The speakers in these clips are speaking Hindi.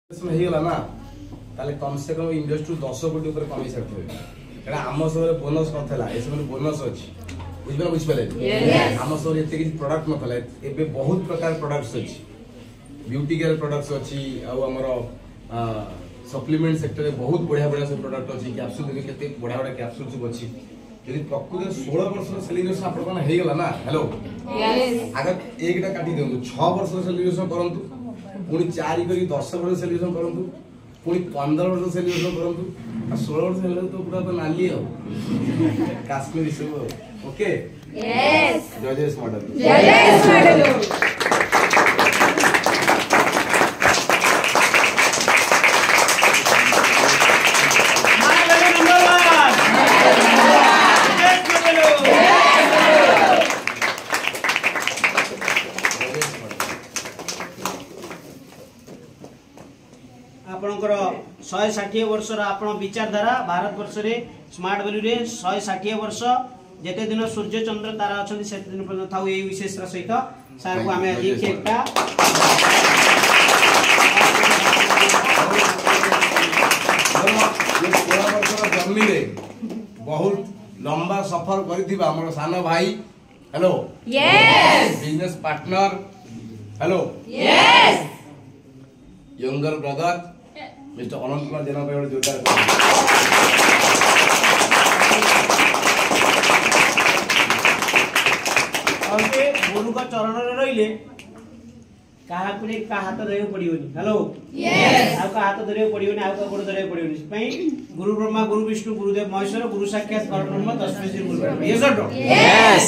ହେଇଗଲା ନା ତାହେଲେ କମ ସେ କମ ଇଣ୍ଡଷ୍ଟ୍ରି 10 କୋଟି ଉପରେ କମେଇ ସାରିଥିବେ। କାରଣ ଆମ ସମୟରେ ବୋନସ ନଥିଲା, ଏ ସମୟରେ ବୋନସ ଅଛି। ବୁଝିପାରିଲେ? ଆମ ସମୟରେ ଏତେ କିଛି ପ୍ରଡକ୍ଟ ନଥିଲା, ଏବେ ବହୁତ ପ୍ରକାର ପ୍ରଡକ୍ଟସ ଅଛି। ब्यूटी केयर प्रोडक्ट्स अच्छी आमर सप्लीमेंट सेक्टर में बहुत बढ़िया बढ़िया सब प्रोडक्ट अच्छी। कैप्सूल देखिए केते बढ़िया बढ़िया कैप्सूल सब अच्छी। यदि प्रकृति 16 वर्ष सेलिब्रेशन आप कौन हेगला ना हेलो आगे एकटा काटी दियंतु 6 वर्ष सेलिब्रेशन करंतु पुणी 4 करी 10 वर्ष सेलिब्रेशन करंतु पुणी 15 वर्ष सेलिब्रेशन करंतु आ 16 वर्ष हेले तो पूरा तो नाली हो काश्मीरी सब। ओके यस जय जय मॉडल आपणकर 160 वर्षर आपण विचारधारा भारत वर्ष रे स्मार्ट वैल्यू रे 160 वर्ष जेते दिन सूर्य चंद्र तारा अछंती सेते दिन पर्यंत थाउ एई विशेष सहित सार को हमें आज केकटा ये 16 वर्षर जर्नी रे बहुत लंबा सफर करिथिबा हमर सानो भाई hello yes business partner hello yes younger brother mister Anant Kumar Jena पे जोरदार ओके गुरु का चरण रे रहिले काहा पुरे का हाथ धरे पड़ियोनी हेलो यस आ का हाथ धरे पड़ियोनी आ का गोड़ धरे पड़ियोनी पई गुरु ब्रह्मा गुरु विष्णु गुरुदेव महेश्वर गुरु साक्षात परब्रह्म तस्मै श्री गुरु यस यस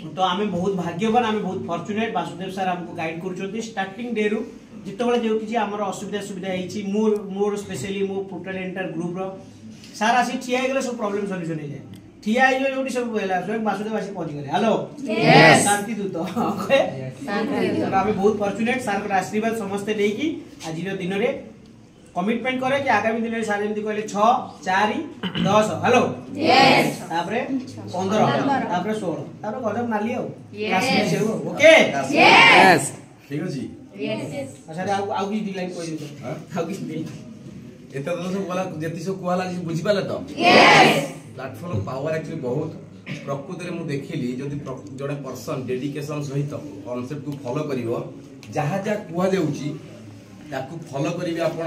तो आमे बहुत भाग्यवान आमे बहुत फॉर्चुनेट वासुदेव सर हमको गाइड करछोती स्टार्टिंग डे रु जितबेले जो किछि हमर असुविधा सुविधा हेछि मोर स्पेशली मो पोर्टल एंटर ग्रुप रो सारा आसी ठिया गेले सब प्रॉब्लम सॉल्यूशन हे जाय ठिया जो जोटी सब होला स्वयं वासुदेव आसी पहुंच गले हेलो यस शांति दूत ओके शांति दूत आमे बहुत फॉर्चुनेट सर को आशीर्वाद समस्त लेकी आज दिन रे कमिटमेंट करे कि आगामी दिन रे सर जेमति कहले 6 4 10 हेलो यस तापरे 15 तापरे 16 तापरे गजब नाली हो यस ओके यस ठीक अछि यस अच्छा आउ की लाइन कोइ दे आउ की दे एत तो सब बोला जेति सब कोहाला जी बुझि पाले तो यस प्लेटफॉर्म पावर एक्चुअली बहुत प्रकृति रे मु देखिली जदी जड़े पर्सन डेडिकेशन सहित कांसेप्ट को फॉलो करिवो जहा जा कुहा देउची ताकू फॉलो करिवे आपण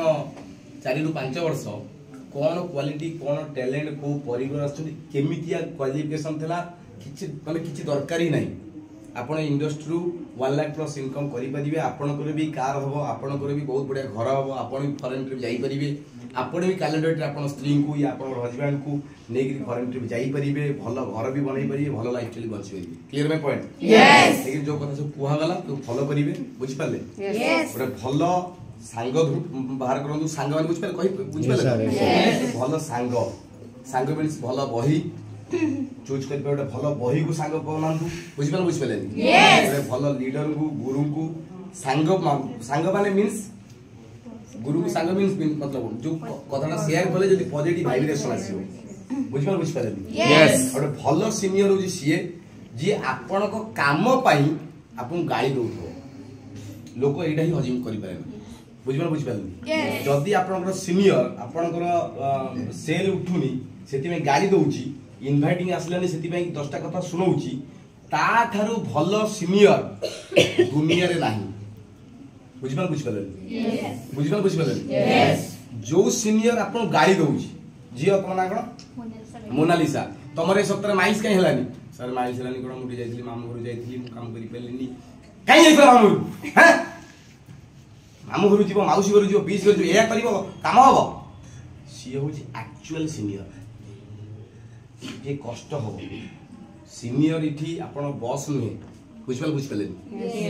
4 रु 5 वर्ष कोन क्वालिटी कोन टैलेंट को परिवार आछुनी केमितिया क्वालिफिकेशन थला किछि माने किछि दरकार ही नाही आपण इंडस्ट्री 1 लाख प्लस इनकम करि परिबे आपण को भी कार हबो आपण को भी बहुत बढ़िया घर हबो आपण भी फॉरेन ट्रिप जाई परिबे आपण भी कैलेंडर आपण स्त्री को या आपण हस्बैंड को नेकी फॉरेन ट्रिप जाई परिबे भलो घर भी बनई परिबे भलो लाइफ स्टाइल बंची परिबे क्लियर माय पॉइंट यस लेकिन जो कथा सब कुहा गला तो फॉलो परिबे बुझ पाले यस ओरे भलो सांग बाहर करंतु सांग माने बुझ पाले कहि बुझ पाले भलो सांग मींस भलो बही चूज कर पे भलो बही को सांग बनांतु बुझ पाले ओरे भलो लीडर को गुरु को सांग माने मींस गुरु को सांग मींस मतलब जो कथाटा शेयर कले जदी पॉजिटिव वाइब्रेशन आसीबो बुझ पाले यस ओरे भलो सीनियर हो जी सीए जी आपण को काम पाई आपन गाड़ी दउथो लोक एटा ही हजिम करि पारे बुझ पाले जदी आपनकर सीनियर आपनकर सेल उठुनी सेति में गाड़ी दउची इनवाइटिंग आसलानी सेति में 10टा कथा सुनौची ता थारु भलो सीनियर दुनिया रे नाही बुझ पाले यस जो सीनियर आपन गाड़ी दउची जियो तम ना कोन मोनालिसा तमरे सप्ताह माइल्स कहीं हलानी सर माइल्स हलानी कोन मुडी जाइथिली मामू घर जाइथिली मु काम करि पेलिनी कहीं जाइथिला मामू हैं मामू घर जीव माउसी घर जीव बीस घर जीव एया करिवो काम हबो सी होची एक्चुअल सीनियर जे कष्ट हबो सीनियर इठी आपण बॉस नुहे बुझ पाले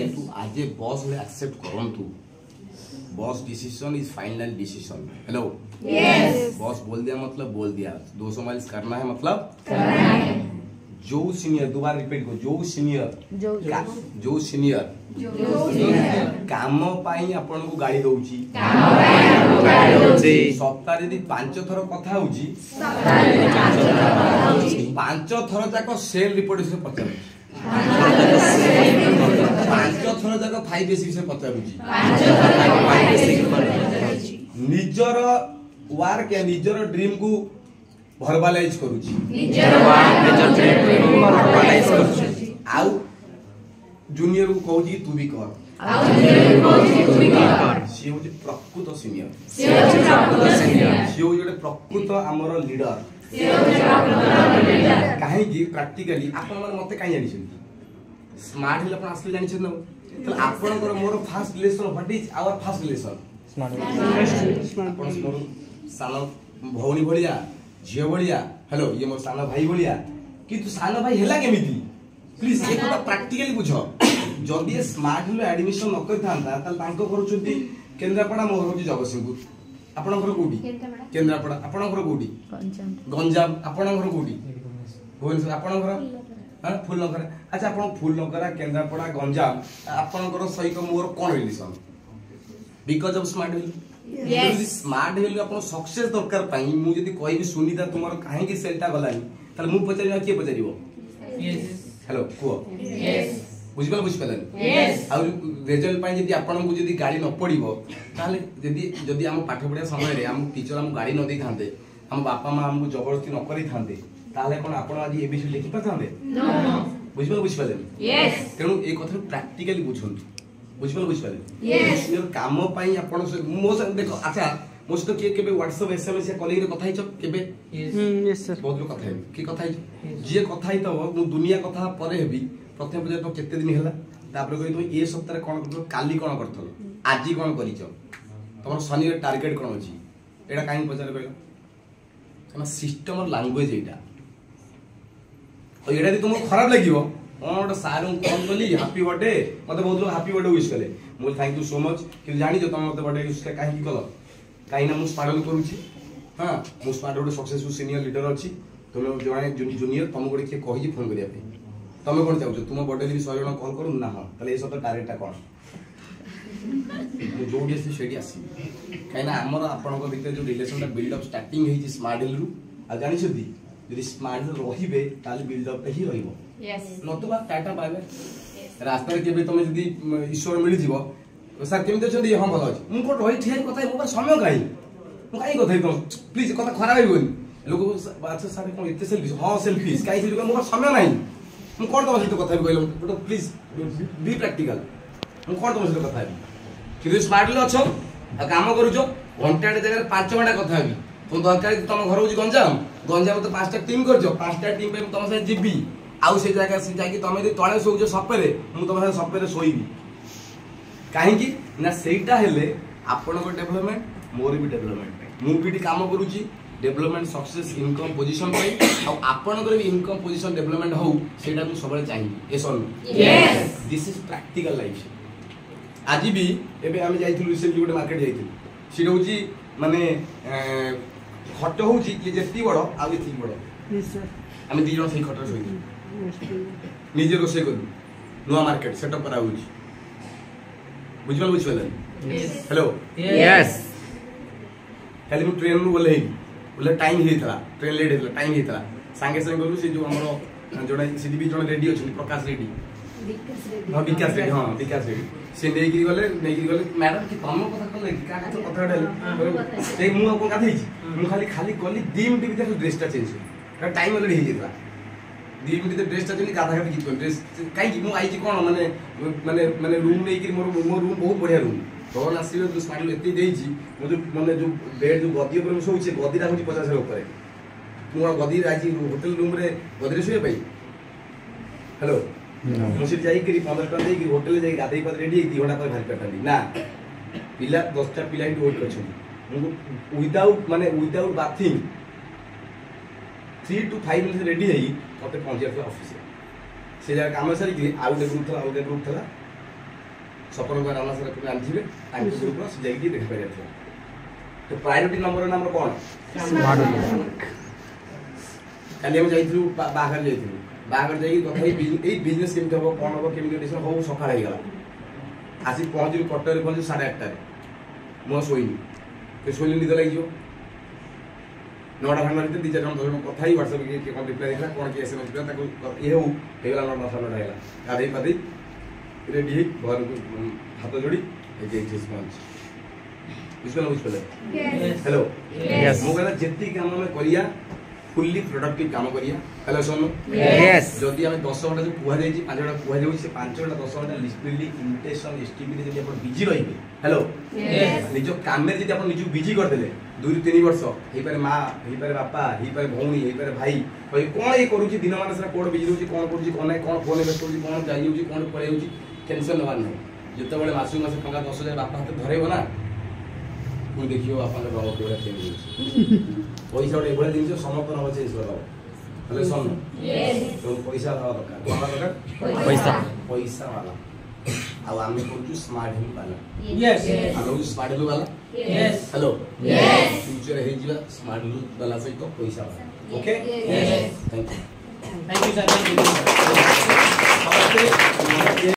तू आज बॉस ले एक्सेप्ट करंतु boss decision is final decision hello yes boss बोल दिया मतलब बोल दिया 200 माइल्स करना है मतलब करना है जो सीनियर दोबारा रिपीट को जो सीनियर काम पाई आपण को गाड़ी दउची सप्ताह यदि 5 थर कथा होची 5 थर जाक सेल रिपोर्ट से पचार 5 थर जाक 5 बेसिक से पचार निजर वर्क या निजर ड्रीम को भर्बालाइज करूची आउ जूनियर को कहूची तू भी कर सी होची प्रकृत सीनियर सी होची प्रकृत आमर लीडर कहीं प्रैक्टिकली आपण मते कहीं जानि स्मार्ट हिल आपण असले जानि न तो आपण मोर fast relation what is our fast relation आपण मोर सान भौणी भलिया झियो भलिया हेलो ये मोर सान भाई भलिया किंतु सान भाई हेला केमिति प्लीज एक तो प्रैक्टिकली बुझ जदि स्मार्ट हिल एडमिशन न कर थांता त तांको करूचंती केंद्रापड़ा मोर होची जगतसिंहपुर आपण घर कोठी केंद्रापड़ा आपण घर कोठी गंजाम आपण घर कोठी भुवनेश्वर आपण घर हां फूलनगर अच्छा आपण फूलनगर केंद्रापड़ा गंजाम आपण घर सही को मोर कोन रिलेशन बिकॉज़ ऑफ स्मार्ट हिल यदि स्मार्ट हिल आपण सक्सेस दरकार पाई मु जदी कहबी सुनीता तुमर काहे की सेलटा गलानी ताले मु पचारि के पचारिबो यस हेलो को यस बुझिबल बुझिपलानी यस आ रिजल्ट पाई जदी आपण को जदी गाड़ी न पड़िबो ताले जदी हम पाठ पढ़िया समय रे हम टीचर हम गाड़ी न देई थांते हम बापा मां हमको जबरदस्ती न करी थांते ताले कोन आपण आज एबीसी लिखि पाथांते नो बुझिबल बुझिपलानी यस तेनु ए कथा प्रैक्टिकली बुझंतु बुझिबल बुझिपलानी यस ये काम पाई आपण मो देखो अच्छा मो से के केबे व्हाट्सएप एसएमएस या कॉलिंग रे कथा हिच केबे यस सर बहुत लोग कथा है की कथा हिच जे कथा हित मु दुनिया कथा परे हेबी प्रथम पजे तो केते दिन हैला तापर कहि तुम ए सप्ताह कोन करथलो काली कोन करथलो आजी कोन करिछ तमर शनि रे टारगेट कोन अछि एडा काहे पचार कहलो कना सिस्टम और लैंग्वेज एटा और एडा दि तुमको खराब लागिवो ओटा सारू कॉल कली हैप्पी बर्थडे मते बहुत लोग हैप्पी बर्थडे विश कले मु थैंक यू सो मच कि जानि जो तुम मते बर्थडे विश काहे की कलो काहे ना मु स्मार्ट करूची हां मु स्मार्ट सक्सेसफुल सीनियर लीडर अछि तुम जने जूनियर तुम गोटे के कहि फोन करिया पे तमे कोन चाहू तुम बर्थडे भी 100 जन कॉल करू ना हां तले ए सब टारगेट कोन मु जोडी से शेडी आसी काइना हमर आपन को भीतर जो रिलेशन ता बिल्ड अप स्टार्टिंग हेई स्मार्ट हिल रु आ जानि छथि यदि स्मार्ट हिल रहिबे ताले बिल्ड अप ही रहिबो यस नतुबा टाटा बाय बाय रास्ता रे केबे तमे जदी ईश्वर मिली जीवो सर केमिते छथि हम भलो अछि मु को रहि ठिया कथा मो समय काई मु काई कथा तो प्लीज कथा खराब होइबोनी लोग अच्छा सर कोन एते सेल्फिश हां सेल्फिश काई से मो समय नाही मु कोन तो सहित कथा कहलो तो प्लीज बी प्रैक्टिकल मु कोन तो सहित कथा कि स्मार्ट हिल अछो आ काम करूछो घंटा जगह 5 घंटा कथा हेबी तो दरकार तुम घर होची गंजाम गंजाम तो 5टा टीम करजो 5टा टीम पे तुम से जीबी आउ से जगह से जाकी तुम यदि तळे सोउजो सपेरे मु तुम से सपेरे सोईबी काहे की ना सेटा हेले आपण को डेवलपमेंट मोर भी डेवलपमेंट मु भी काम करूची डेवलपमेंट सक्सेस इनकम पोजीशन पे आ आपण को भी इनकम पोजीशन डेवलपमेंट हो सेटा तू सबले चाहिए यस और yes this is practical life आज भी एबे हम जाइथिलु रिसेंटली गोटे मार्केट जाइथिलु सीटा होची माने खट होची कि जेती बड़ आ एती बड़ यस सर हम दी जण सही खट सोई निजे रोसे करू नुवा मार्केट सेटअप करा होची बुझल बुझल हेलो यस खाली मु ट्रेन नु बोले टाइम हेतला ट्रेन लेट हेतला टाइम हेतला संगे संगे बोलू से जो हमरो जोडा सीडी भी जण रेडी अछि प्रकाश रेडी विकास रेडी हां विकास रेडी से नै कि गले मैडम कि तम कथा कहले कि का कथा डाले से मु अपन कथा हिची मु खाली गली 2 मिनिट भीतर ड्रेसटा चेंज हो टाइम ऑलरेडी हे जेतला 2 मिनिट ड्रेसटा चेंज गाधा गाधा कि ड्रेस काई कि मु आई कि कोन माने रूम नै कि मोर रूम बहुत बढ़िया रूम भगवान आशीर्वाद जो स्माइल एती देइची मु जो माने जो बेड जो गदी ऊपर सोउछे गदीटा होची 50 रे ऊपर मु गदी राजी होटल रूम रे गदी रे सोए पई हेलो मुझे जाई करी 15 टन देई होटल जाई गाधई पद रेडी 2 घंटा पर घर पेटाली ना पिला 10टा पिला ही वेट करछन without bathing 3 to 5 minute ready है मते पहुंचे ऑफिस से जगह काम सारी कि आउ दे ग्रुप थला सपन को रामा सर को आनथिबे ताकि ग्रुप से जाई कि देख पारे तो प्रायोरिटी नंबर कोन काली हम जाइथु बाहर जाइथु बाहर जाई कथा ए बिजनेस केम थबो कोन हो केम डिसिजन हो सकाळ हे गला आसी पहुंची कटर पहुंची 8:30 रे मो सोइनी ते सोइनी निद लागि जो 9टा घंटा भीतर 2-4 जन कथा ही व्हाट्सएप के कोन रिप्लाई देखला कोन के एसएमएस दिला ताको ए हो हे गला 9:30 हेला गाधई पादई रेडी घर हाथ जोड़ी ए जे पहुंच बुझिबे बुझिबे Yes. Hello Yes. मो कहला जेति काम हम करिया फुल्ली प्रोडक्टिव काम करिया हेलो सोनो Yes. जदि हम 10 घंटा जो कुहा जाई 5 घंटा कुहा जाई से 5 घंटा 10 घंटा लिस्टली इमिटेशन एसटीपी जदि आपण बिजी रहिबे हेलो Yes. निजो काम में जदि आपण निजो बिजी कर देले 2-3 वर्ष हेई पारे मां हेई पारे बापा हेई पारे भौणी हेई पारे भाई भाई कोन ए करूची दिन मान से कोड बिजी रहूची कोन करूची कोन नै कोन फोन इन्वेस्ट करूची कोन जाई होची कोन पळे होची टेंशन नवार नै जते बेले मासु मास टका 10,000 बापा हाथ धरेबो ना कोई देखियो आपन रंग केवला चेंज होची पैसा उठे एभले दिन समर्पण हो चेंज करो हेलो सुन Yes. तो पैसा रहा दरकार कोन दरकार पैसा पैसा वाला अब आमे कोचु स्मार्ट हेल्थ वाला Yes. आमे कोचु स्मार्ट हेल्थ वाला Yes. Hello Yes. फ्यूचर हे जिवा स्मार्ट हेल्थ वाला सहित पैसा वाला okay Yes. Thank you Thank you, sir. Thank you.